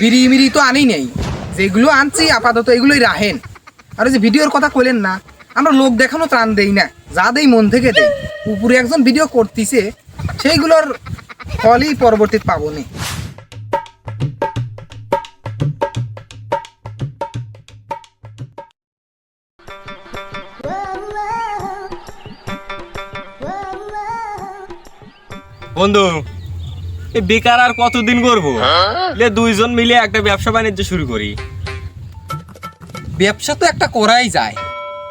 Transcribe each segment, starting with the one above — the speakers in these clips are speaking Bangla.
বিড়ি মিড়ি তো আনি নেই, যেগুলো আনছি আপাতত এগুলোই রাখেন। আর যে ভিডিওর কথা কইলেন না, আমরা লোক দেখানো ত্রাণ দেই না, যা দেই মন থেকে দেই। উপরে একজন ভিডিও করতেছে, সেইগুলোর ফলই পরবর্তীতে পাবো নি। বন্ধু, এই বেকার আর কতদিন করবো? দুইজন মিলে একটা ব্যবসা বাণিজ্য শুরু করি। ব্যবসা তো একটা করাই যায়,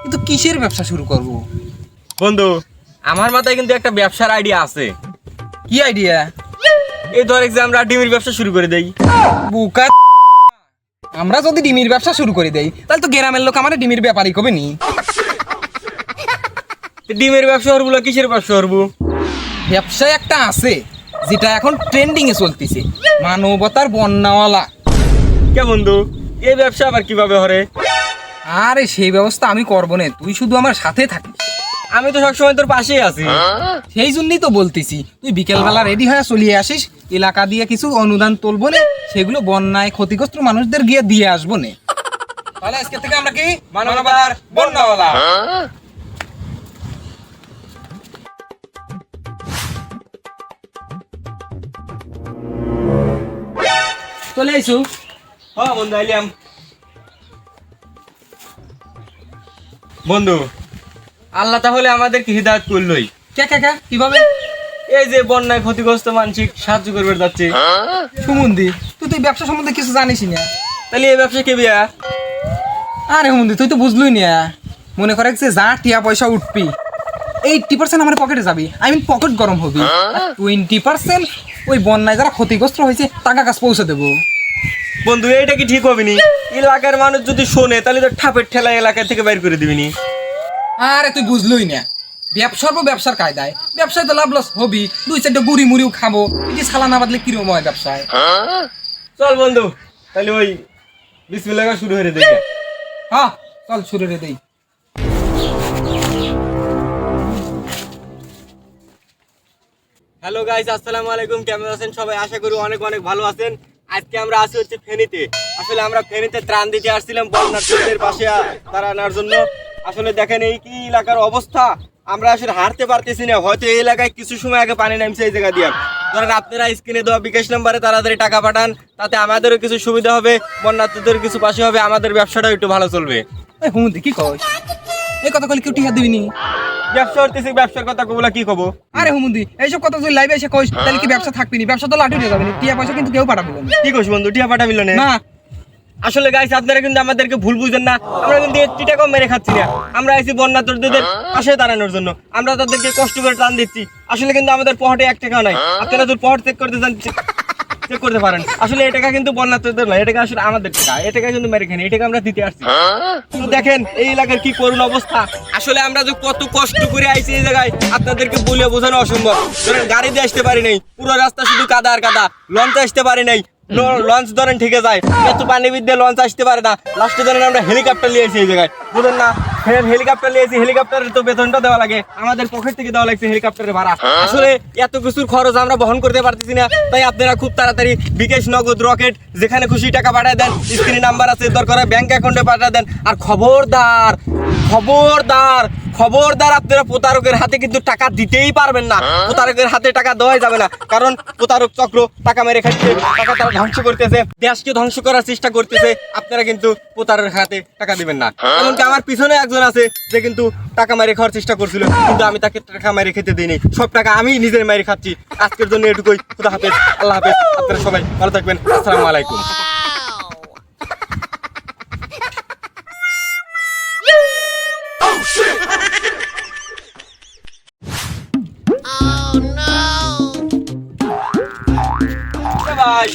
কিন্তু কিসের ব্যবসা শুরু করব? বন্ধু, আমার মাথায় কিন্তু একটা ব্যবসার আইডিয়া আছে। কি আইডিয়া? এই ধর যে আমরা ডিমের ব্যবসা শুরু করে দেই। বুকা, আমরা যদি ডিমের ব্যবসা শুরু করে দেই তাহলে তো গ্রামের লোক আমার ডিমের ব্যাপারই কবে নি। ডিমের ব্যবসা করবো না কিসের ব্যবসা করবো? ব্যবসায় একটা আছে যেটা এখন ট্রেন্ডিং এ চলতেছে, মানবতার বন্যাওয়ালা। কে বন্ধু, এই ব্যবসা আবার কিভাবে হরে? আরে সেই ব্যবস্থা আমি করবো না, তুই শুধু আমার সাথে থাকিস। আমি তো সবসময় তোর পাশেই আছি। সেই জন্যই তো বলতেছি, তুই বিকেলবেলা রেডি হয়ে চলিয়ে আসিস, এলাকা দিয়ে কিছু অনুদান তুলবো না, সেগুলো বন্যায় ক্ষতিগ্রস্ত মানুষদের গিয়ে দিয়ে আসবো না। তাহলে আজকে থেকে আমরা কি মানবতার বন্যাওয়ালা। চলে আইসু। হ্যাঁ বন্ধু, আইলাম। বন্ধু, আল্লাহ তাহলে আমাদেরকে হিদায়ত করলই। কে কে কে কিভাবে? এই যে বন্যায় ক্ষতিগ্রস্ত মানসিক সাহায্য করবে যাচ্ছে। সুমন্দি, তুই তো এই ব্যবসা সম্বন্ধে কিছু জানিস না। তাহলে এই ব্যবসা কে বিয়া? আরে হুমন্দি, তুই তো বুঝলই না। মনে করে যে যা টিয়া পয়সা উঠবি 80% আমার পকেটে যাবি, আই মিন পকেট গরম হবি, 20% ওই বন্যায় যারা ক্ষতিগ্রস্ত হয়েছে টাকা কাছে পৌঁছে দেবো। বন্ধু, এটা কি ঠিক হবে নি? এলাকার মানুষ যদি শোনে তাহলে তো ঠাপের ঠেলা এলাকা থেকে বাইর করে দিবিনি। আরে তুই বুঝলই না, ব্যবসার কায়দায় ব্যবসায় তো লাভ লস হবি, 2-4টা গুড়ি মুড়িও খাবো, এটি সালা না বাদলে কিরকম হয় ব্যবসায়। চল বন্ধু, তাহলে ওই বিসমিল্লাহ শুরু হয়ে দেখি। হ্যাঁ চল শুরু রে দেই। হ্যালো গাইস, আসসালামু আলাইকুম। কেমন আছেন সবাই? আশা করি অনেক অনেক ভালো আছেন। আজকে আমরা আসি হচ্ছে ফেনীতে। আসলে আমরা ফেনীতে ত্রাণ দিতে আসছিলাম বন্যার্থীদের পাশে দাঁড়ানোর জন্য। আসলে দেখেন এই কি এলাকার অবস্থা, আমরা আসলে হারতে পারতেছি না। হয়তো এই এলাকায় কিছু সময় আগে পানি নামছে এই জায়গা দিয়ে। ধরেন আপনারা স্ক্রিনে দেওয়া বিকাশ নাম্বারে তাড়াতাড়ি টাকা পাঠান, তাতে আমাদেরও কিছু সুবিধা হবে, বন্যার্থীদের কিছু পাশে হবে, আমাদের ব্যবসাটাও একটু ভালো চলবে। হুমন্দি কি কয়? এই কথা কইলে কেউ টিহা দিবিনি। ব্যবসা করতেছি, ব্যবসার কথা কবলা কি কব? আরে হুমন্দি, এইসব কথা যদি লাইভে এসে কইস তাহলে কি ব্যবসা থাকবি নি? ব্যবসা তো লাঠি হয়ে যাবে, টিয়া পয়সা কিন্তু কেউ পাঠাবো না। কি কইস বন্ধু, টিয়া পাঠাবি না? না। আসলে গাইস, আপনারা কিন্তু আমাদেরকে ভুল বুঝেন না, আমরা কিন্তু একটি টাকাও মেরে খাচ্ছি না। আমরা আইছি বন্যার্থীদের পাশে দাঁড়ানোর জন্য, আমরা তাদেরকে কষ্ট করে টান দিচ্ছি। আসলে কিন্তু আমাদের পকেটে 1 টাকাও নাই। আপনারা যদি পকেট চেক করতে চান চেক করতে পারেন। আসলে এই টাকা কিন্তু বন্যার্থীদের নয়, এই টাকা আসলে আমাদের টাকা। এই টাকা কিন্তু মেরে খানি, এই টাকা আমরা দিতে আসছি। তো দেখেন এই এলাকার কি করুণ অবস্থা। আসলে আমরা যে কত কষ্ট করে আইছি এই জায়গায়, আপনাদেরকে বলে বোঝানো অসম্ভব। ধরেন গাড়ি দিয়ে আসতে পারি নাই, পুরো রাস্তা শুধু কাদা আর কাদা। লঞ্চে আসতে পারি নাই, লঞ্চ ধরেন ঠিকই যায়, এত পানি বিদ্যে লঞ্চ আসতে পারে না। লাস্টে ধরেন আমরা হেলিকপ্টার নিয়ে এসেছি এই জায়গায়, বুঝেন না? হেলিকপ্টার নিয়েছি, হেলিকপ্টারের তো বেতনটা দেওয়া লাগে, আমাদের পকেট থেকে দেওয়া লাগছে হেলিকপ্টারের ভাড়া। আসলে এত কিছুর খরচ আমরা বহন করতে পারতেছি না। তাই আপনারা খুব তাড়াতাড়ি বিকাশ, নগদ, রকেট যেখানে খুশি টাকা পাঠিয়ে দেন, স্ক্রিনে নাম্বার আছে, দরকার ব্যাংক অ্যাকাউন্টে পাঠিয়ে দেন। আর খবরদার খবরদার খবরদার, আপনারা প্রতারকের হাতে কিন্তু টাকা দিতেই পারবেন না। প্রতারকের হাতে টাকা দেওয়াই যাবে না, কারণ প্রতারক চক্র টাকা মেরে খাচ্ছে, টাকা তারা ধ্বংস করতেছে, দেশকে ধ্বংস করার চেষ্টা করতেছে। আপনারা কিন্তু প্রতারকের হাতে টাকা দিবেন না। এমনকি আমার পিছনে একজন আছে যে কিন্তু টাকা মেরে খাওয়ার চেষ্টা করছিল, কিন্তু আমি তাকে টাকা মেরে খেতে দিইনি, সব টাকা আমি নিজের মেরে খাচ্ছি। আজকের জন্য এটুকুই। খুদা হাফেজ, আল্লাহ হাফেজ। আপনারা সবাই ভালো থাকবেন। আসসালামু আলাইকুম। ভাই,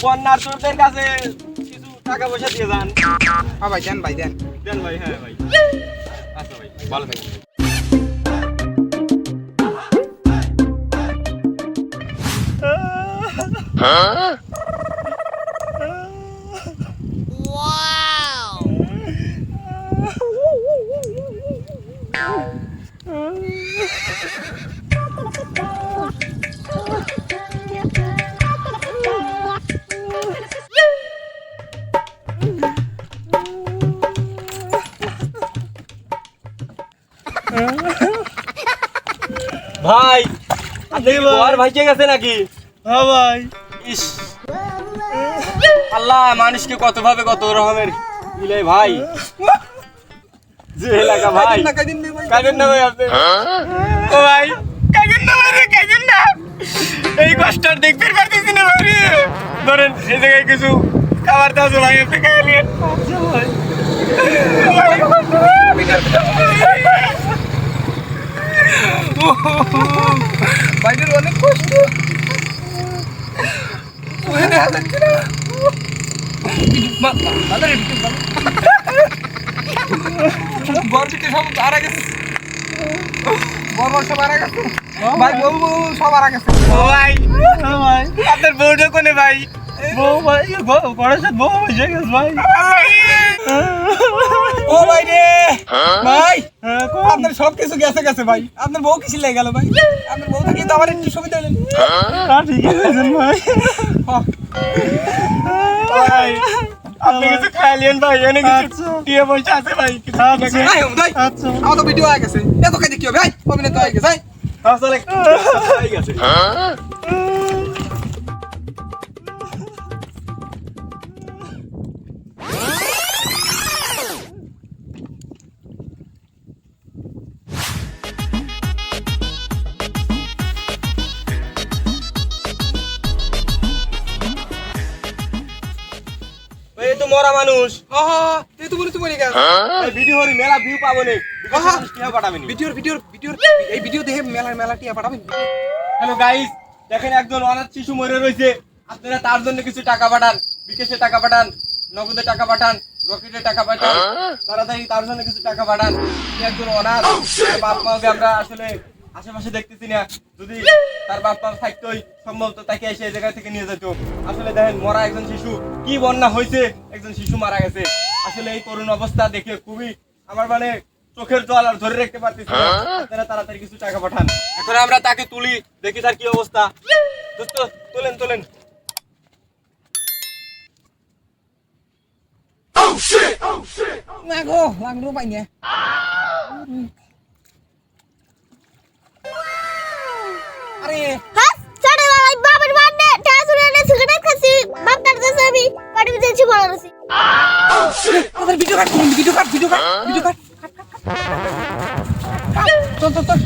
বন্যার্থীদের কাছে কিছু টাকা পয়সা দিয়ে যান। হ্যাঁ ভাই, দেন ভাই, দেন দেন ভাই। হ্যাঁ ভাই, আচ্ছা ভাই, ভালো থাকবেন। Wow. ভাই আপনি কি ঘর ভাইকে গেছে নাকি? হ্যাঁ ভাই। ইস আল্লাহ মানুষকে কত ভাবে কত রকমের দিলে ভাই। যে এলাকা ভাই কাজের না ভাই আপনি ও ভাই কাজের না ভাই কাজের না এই কষ্ট আর দেখতে পারতেছি না ভাই। ধরেন এই জায়গায় কিছু খাবার দাও ভাই আপনি খাইয়ে নিন। বাইরের অনেক কষ্ট ওখানে হাজাচ্ছি না গর্বিতে সব মারা গেছে বড় সব মারা গেছে ভাই বউ বউ সব মারা গেছে ও ভাই আপনার বউটা কোনে ভাই? বউ ভাই ঘরের সাথে বউ হয়ে গেছে ভাই। ও ভাই রে ভাই হ্যাঁ, আপনার সব কিছু গেছে গেছে ভাই আপনার বউ কিছু লেগে গেল ভাই আপনার বউ থাকলে তো আমার একটু সুবিধা হলেন ঠিক আছে ভাই। ভাই আপনি কিছু খাইলেন ভাই এনে কিছু আচ্ছা। দিয়ে পয়সা আছে ভাই কিছু আচ্ছা। ভাই আচ্ছা আমার তো ভিডিও হয়ে গেছে এত কাজে কি হবে ভাই অভিনেতা হয়ে গেছে ভাই আসলে হয়ে গেছে। এই তো মরা মানুষ তুই তো বলে তুই মরে গেছে এই ভিডিও হরি মেলা ভিউ পাবো নে টিয়া পাঠাবেন। ভিডিওর এই ভিডিও দেখে মেলা টিয়া পাঠাবেন হ্যালো গাইস দেখেন একজন অনাথ শিশু মরে রয়েছে আপনারা তার জন্য কিছু টাকা পাঠান বিকাশে টাকা পাঠান নগদে টাকা পাঠান রকেটে টাকা পাঠান তাড়াতাড়ি তার জন্য কিছু টাকা পাঠান সে একজন অনাথ তার বাপ মাকে আমরা আসলে আশেপাশে দেখতেছি না যদি তার বাপ মা থাকতোই সম্ভবত তাকে এসে এই জায়গা থেকে নিয়ে যেত আসলে দেখেন মরা একজন শিশু কি বন্যা হয়েছে একজন শিশু মারা গেছে আসলে এই করুণ অবস্থা দেখে খুবই আমার মানে চোখের জল আর ধরে রাখতে পারতেছি না আপনারা তাড়াতাড়ি কিছু টাকা পাঠান এখন আমরা তাকে তুলি দেখি তার কি অবস্থা দোস্ত তোলেন তোলেন গো লাগলো পাই না আরে হ্যাঁ সাড়ে বাবাই বাবার বার্থডে টাসুরে এনে সিগারেট খাচ্ছি বাপ তার কাছে আমি পার্টি দিয়েছি বলা রছি তোদের ভিডিও কাট চল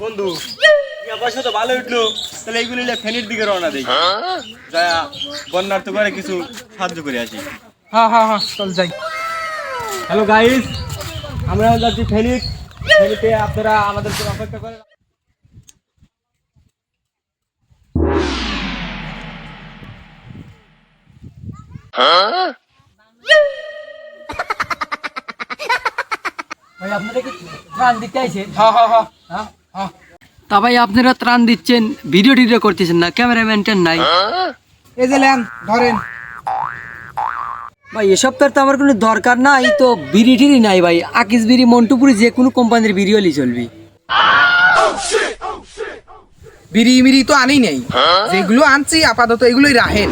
বন্ধু পয়সা তো ভালো উঠলো তাহলে এইগুলি ফেনীর দিকে রওনা দেই যা বন্যার তো করে কিছু সাহায্য করে আসি হ্যাঁ চল যাই হ্যালো গাইস আমরা যাচ্ছি ফেনীতে আপনারা আমাদের জন্য অপেক্ষা করেন ভাই আপনারা কি ত্রাণ দিতে আইছেন? হ্যাঁ তা ভাই আপনারা ত্রাণ দিচ্ছেন ভিডিও টিডিও করতেছেন না ক্যামেরাম্যানটার নাই এই যে লেন ধরেন ভাই এসব তো আমার কোনো দরকার নাই তো বিড়ি টিড়ি নাই ভাই আকিস বিড়ি মন্টুপুরি যে কোনো কোম্পানির বিড়ি হলেই চলবি বিড়ি মিড়ি তো আনি নেই যেগুলো আনছি আপাতত এগুলোই রাখেন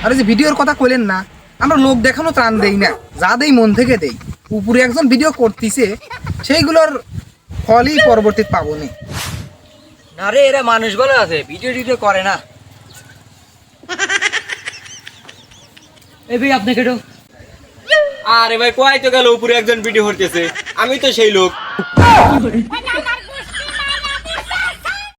আর এই যে ভিডিওর কথা কইলেন না আমরা লোক দেখানো ত্রাণ দেই না যা দেই মন থেকে দেই উপরে একজন ভিডিও করতেছে সেইগুলোর ফলই পরবর্তীতে পাবো নি না রে এরা মানুষ বলে আছে ভিডিও টিডিও করে না এই ভাই আপনাকে তো আরে ভাই কয় তো গেল উপরে একজন ভিডিও করতেছে আমি তো সেই লোক